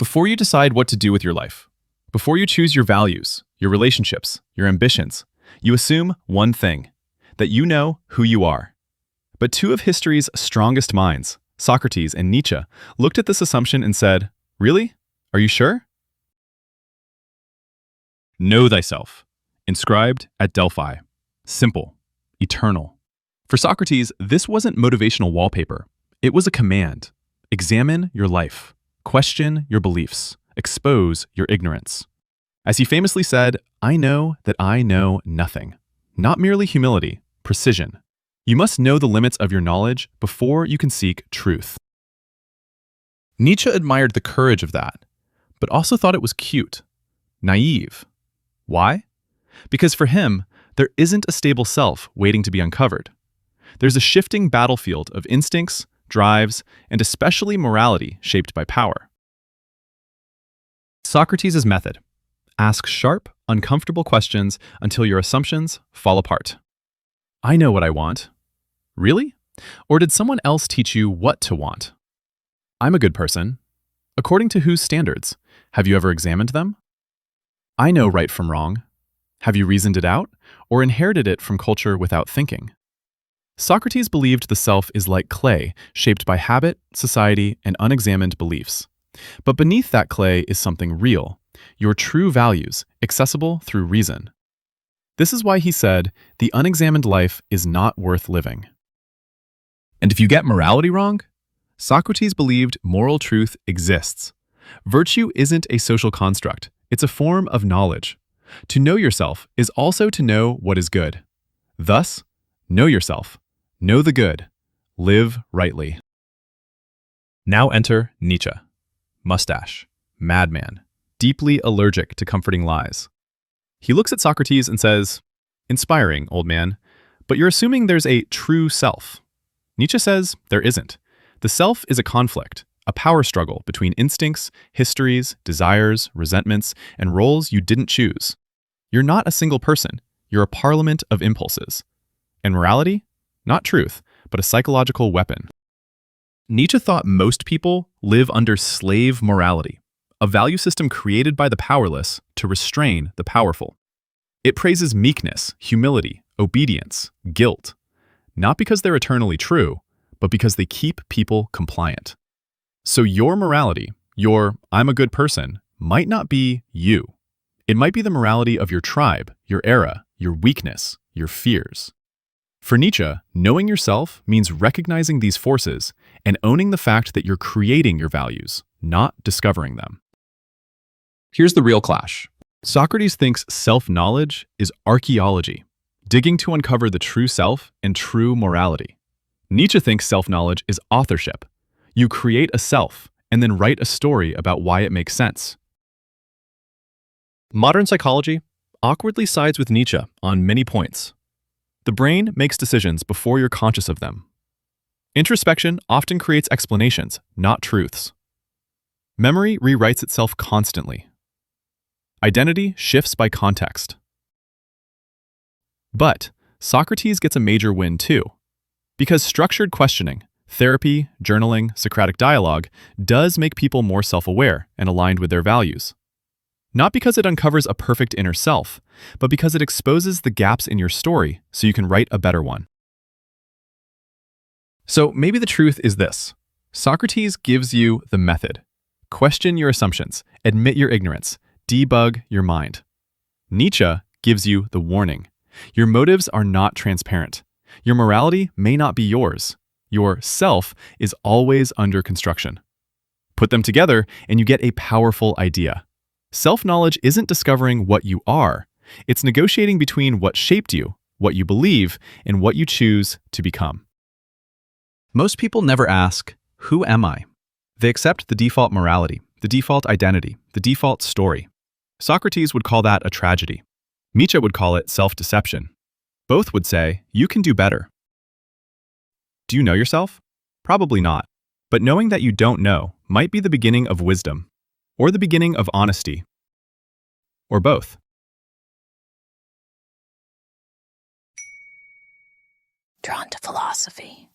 Before you decide what to do with your life, before you choose your values, your relationships, your ambitions, you assume one thing, that you know who you are. But two of history's strongest minds, Socrates and Nietzsche, looked at this assumption and said, "Really? Are you sure?" Know thyself. Inscribed at Delphi. Simple. Eternal. For Socrates, this wasn't motivational wallpaper. It was a command. Examine your life. Question your beliefs. Expose your ignorance. As he famously said, "I know that I know nothing." Not merely humility, precision. You must know the limits of your knowledge before you can seek truth. Nietzsche admired the courage of that, but also thought it was cute, naive. Why? Because for him, there isn't a stable self waiting to be uncovered. There's a shifting battlefield of instincts, drives, and especially morality shaped by power. Socrates' method. Ask sharp, uncomfortable questions until your assumptions fall apart. I know what I want. Really? Or did someone else teach you what to want? I'm a good person. According to whose standards? Have you ever examined them? I know right from wrong. Have you reasoned it out, or inherited it from culture without thinking? Socrates believed the self is like clay, shaped by habit, society, and unexamined beliefs. But beneath that clay is something real, your true values, accessible through reason. This is why he said, the unexamined life is not worth living. And if you get morality wrong, Socrates believed moral truth exists. Virtue isn't a social construct, it's a form of knowledge. To know yourself is also to know what is good. Thus, know yourself, know the good, live rightly. Now enter Nietzsche. Mustache, madman, deeply allergic to comforting lies. He looks at Socrates and says, "Inspiring, old man, but you're assuming there's a true self." Nietzsche says there isn't. The self is a conflict, a power struggle between instincts, histories, desires, resentments, and roles you didn't choose. You're not a single person. You're a parliament of impulses. And morality? Not truth, but a psychological weapon. Nietzsche thought most people live under slave morality, a value system created by the powerless to restrain the powerful. It praises meekness, humility, obedience, guilt, not because they're eternally true, but because they keep people compliant. So your morality, your "I'm a good person," might not be you. It might be the morality of your tribe, your era, your weakness, your fears. For Nietzsche, knowing yourself means recognizing these forces and owning the fact that you're creating your values, not discovering them. Here's the real clash. Socrates thinks self-knowledge is archaeology, digging to uncover the true self and true morality. Nietzsche thinks self-knowledge is authorship. You create a self and then write a story about why it makes sense. Modern psychology awkwardly sides with Nietzsche on many points. The brain makes decisions before you're conscious of them. Introspection often creates explanations, not truths. Memory rewrites itself constantly. Identity shifts by context. But Socrates gets a major win too, because structured questioning, therapy, journaling, Socratic dialogue does make people more self-aware and aligned with their values. Not because it uncovers a perfect inner self, but because it exposes the gaps in your story so you can write a better one. So maybe the truth is this. Socrates gives you the method. Question your assumptions, admit your ignorance, debug your mind. Nietzsche gives you the warning. Your motives are not transparent. Your morality may not be yours. Your self is always under construction. Put them together and you get a powerful idea. Self-knowledge isn't discovering what you are. It's negotiating between what shaped you, what you believe, and what you choose to become. Most people never ask, "Who am I?" They accept the default morality, the default identity, the default story. Socrates would call that a tragedy. Nietzsche would call it self-deception. Both would say, you can do better. Do you know yourself? Probably not. But knowing that you don't know might be the beginning of wisdom, or the beginning of honesty, or both. Drawn to philosophy.